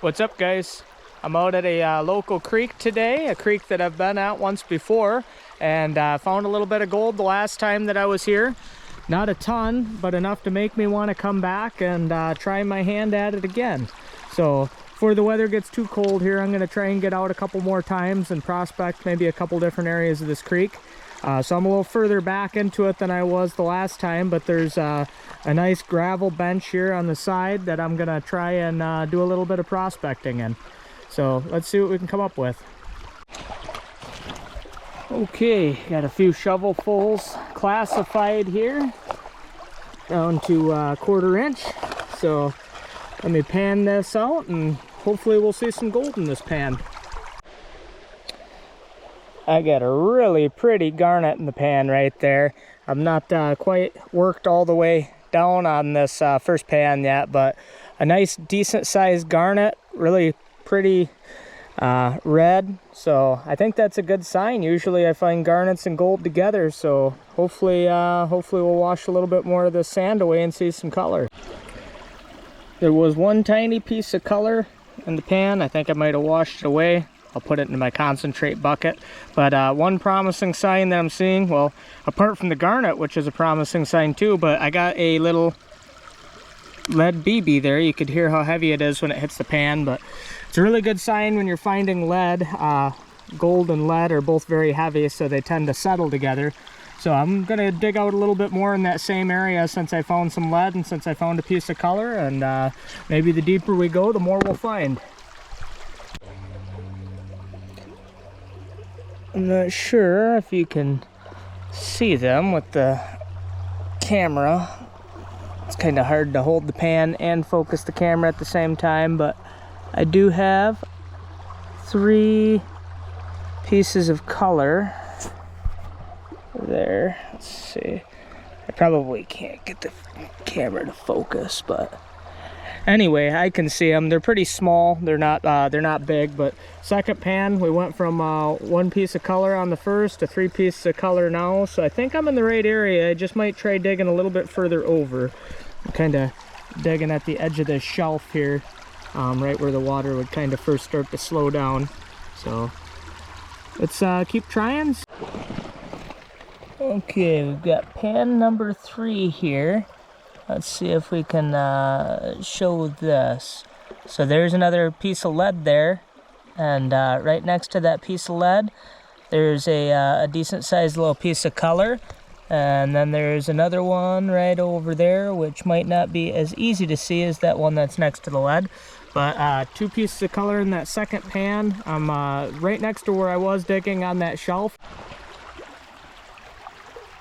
What's up, guys? I'm out at a local creek today, a creek that I've been at once before, and found a little bit of gold the last time that I was here. Not a ton, but enough to make me want to come back and try my hand at it again. So before the weather gets too cold here, I'm going to try and get out a couple more times and prospect maybe a couple different areas of this creek. So I'm a little further back into it than I was the last time, but there's a nice gravel bench here on the side that I'm gonna try and do a little bit of prospecting in. So let's see what we can come up with. Okay, got a few shovelfuls classified here down to 1/4 inch. So let me pan this out and hopefully we'll see some gold in this pan. I got a really pretty garnet in the pan right there. I'm not quite worked all the way down on this first pan yet, but a nice decent sized garnet, really pretty red. So I think that's a good sign. Usually I find garnets and gold together, so hopefully we'll wash a little bit more of the sand away and see some color. There was one tiny piece of color in the pan. I think I might have washed it away. I'll put it into my concentrate bucket. But one promising sign that I'm seeing, well, apart from the garnet, which is a promising sign too, but I got a little lead BB there. You could hear how heavy it is when it hits the pan, but it's a really good sign when you're finding lead. Gold and lead are both very heavy, so they tend to settle together. So I'm gonna dig out a little bit more in that same area since I found some lead and since I found a piece of color, and maybe the deeper we go, the more we'll find. I'm not sure if you can see them with the camera. It's kind of hard to hold the pan and focus the camera at the same time, but I do have 3 pieces of color there. Let's see. I probably can't get the camera to focus, but anyway, I can see them. They're pretty small. They're not big, but second pan, we went from 1 piece of color on the first to 3 pieces of color now. So I think I'm in the right area. I just might try digging a little bit further over. I'm kind of digging at the edge of this shelf here, right where the water would kind of first start to slow down. So let's keep trying. Okay, we've got pan number 3 here. Let's see if we can show this. So there's another piece of lead there, and right next to that piece of lead there's a decent sized little piece of color, and then there's another one right over there which might not be as easy to see as that one that's next to the lead, but 2 pieces of color in that second pan. I'm right next to where I was digging on that shelf.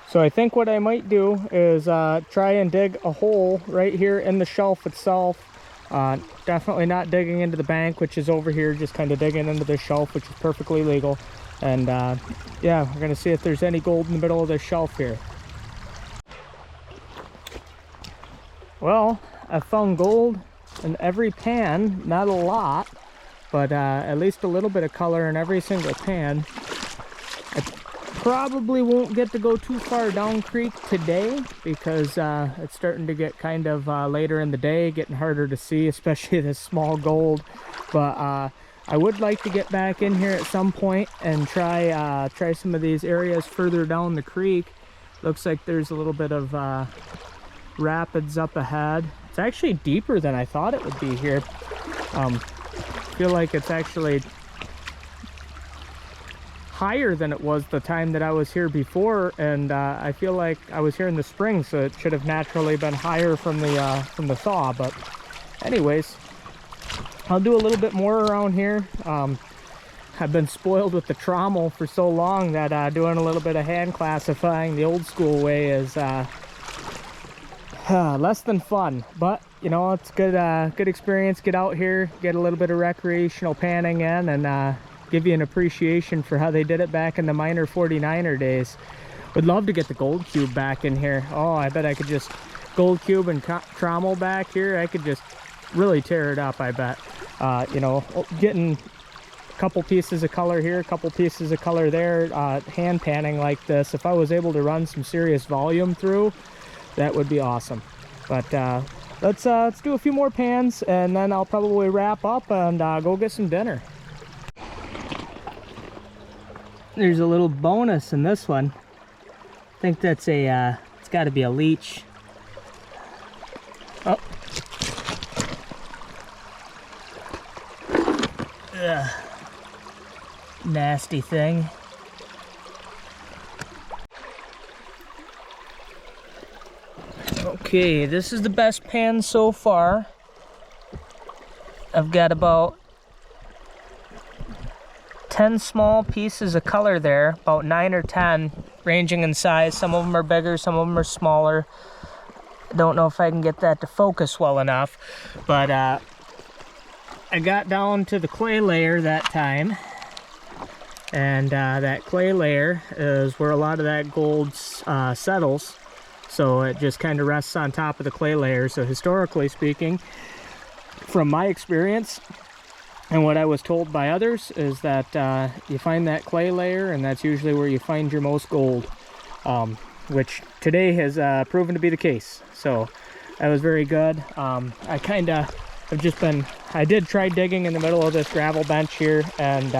So I think what I might do is try and dig a hole right here in the shelf itself. Definitely not digging into the bank, which is over here, just kind of digging into the shelf, which is perfectly legal. And yeah, we're gonna see if there's any gold in the middle of this shelf here. Well, I found gold in every pan, not a lot, but at least a little bit of color in every single pan. Probably won't get to go too far down creek today because it's starting to get kind of later in the day, getting harder to see, especially this small gold. But I would like to get back in here at some point and try some of these areas further down the creek. Looks like there's a little bit of rapids up ahead. It's actually deeper than I thought it would be here. I feel like it's actually higher than it was the time that I was here before, and I feel like I was here in the spring, so it should have naturally been higher from the thaw. But anyways, I'll do a little bit more around here. I've been spoiled with the trommel for so long that doing a little bit of hand classifying the old school way is less than fun, but you know, it's good experience. Get out here, get a little bit of recreational panning in, and give you an appreciation for how they did it back in the minor 49er days. Would love to get the gold cube back in here. Oh, I bet I could just gold cube and trommel back here. I could just really tear it up, I bet. You know, getting a couple pieces of color here, a couple pieces of color there, hand panning like this. If I was able to run some serious volume through, that would be awesome. But let's do a few more pans, and then I'll probably wrap up and go get some dinner. There's a little bonus in this one. I think that's a, it's got to be a leech. Oh. Ugh. Nasty thing. Okay, this is the best pan so far. I've got about 10 small pieces of color there, about 9 or 10, ranging in size. Some of them are bigger, some of them are smaller. I don't know if I can get that to focus well enough, but I got down to the clay layer that time, and that clay layer is where a lot of that gold settles. So it just kind of rests on top of the clay layer. So historically speaking, from my experience and what I was told by others, is that you find that clay layer, and that's usually where you find your most gold, which today has proven to be the case. So that was very good. I kind of have just been, I did try digging in the middle of this gravel bench here, and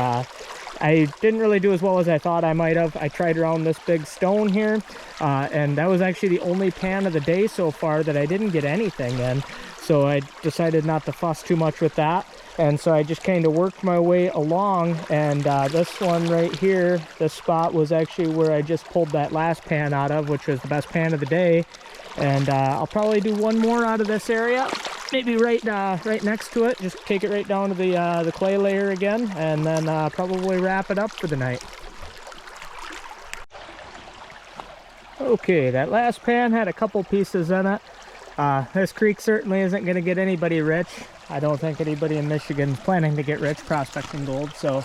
I didn't really do as well as I thought I might have. I tried around this big stone here, and that was actually the only pan of the day so far that I didn't get anything in. So I decided not to fuss too much with that. And so I just kind of worked my way along, and this one right here, this spot was actually where I just pulled that last pan out of, which was the best pan of the day. And I'll probably do one more out of this area, maybe right next to it. Just take it right down to the clay layer again, and then probably wrap it up for the night. Okay, that last pan had a couple pieces in it. This creek certainly isn't going to get anybody rich. I don't think anybody in Michigan is planning to get rich prospecting gold, so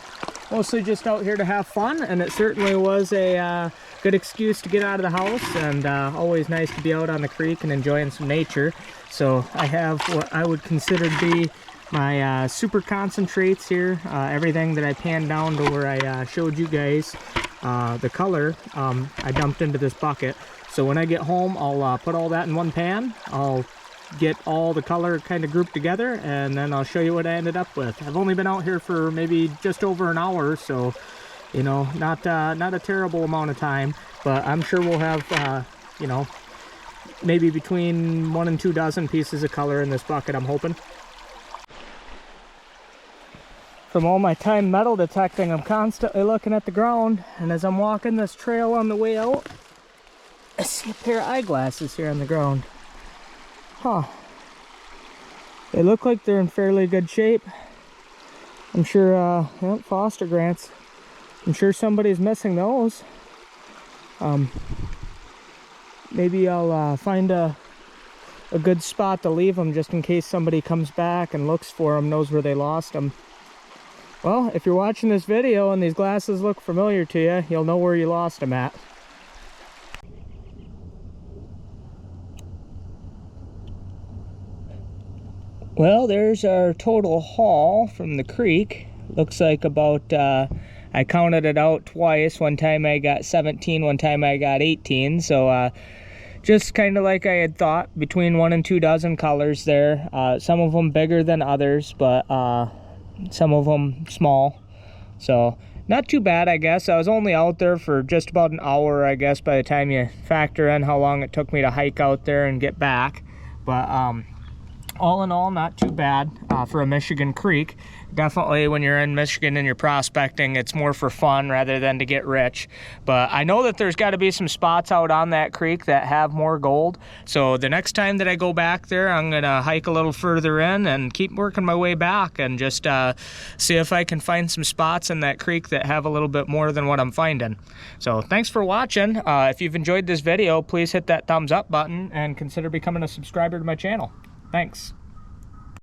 mostly just out here to have fun. And it certainly was a good excuse to get out of the house, and always nice to be out on the creek and enjoying some nature. So I have what I would consider to be my super concentrates here. Everything that I panned down to where I showed you guys the color, I dumped into this bucket. So when I get home, I'll put all that in one pan. I'll get all the color kind of grouped together, and then I'll show you what I ended up with. I've only been out here for maybe just over an hour, so you know, not a terrible amount of time, but I'm sure we'll have you know, maybe between 1 and 2 dozen pieces of color in this bucket, I'm hoping. From all my time metal detecting, I'm constantly looking at the ground, and as I'm walking this trail on the way out, I see a pair of eyeglasses here on the ground. Huh. They look like they're in fairly good shape. I'm sure, yep, Foster grants. I'm sure somebody's missing those. Maybe I'll find a good spot to leave them just in case somebody comes back and looks for them, knows where they lost them. Well, if you're watching this video and these glasses look familiar to you, you'll know where you lost them at. Well, there's our total haul from the creek. Looks like about, I counted it out twice. One time I got 17, one time I got 18. So just kind of like I had thought, between 1 and 2 dozen colors there. Some of them bigger than others, but some of them small. So not too bad, I guess. I was only out there for just about an hour, I guess, by the time you factor in how long it took me to hike out there and get back. But all in all, not too bad for a Michigan creek. Definitely when you're in Michigan and you're prospecting, it's more for fun rather than to get rich. But I know that there's got to be some spots out on that creek that have more gold. So the next time that I go back there, I'm going to hike a little further in and keep working my way back and just see if I can find some spots in that creek that have a little bit more than what I'm finding. So thanks for watching. If you've enjoyed this video, please hit that thumbs up button and consider becoming a subscriber to my channel. Thanks.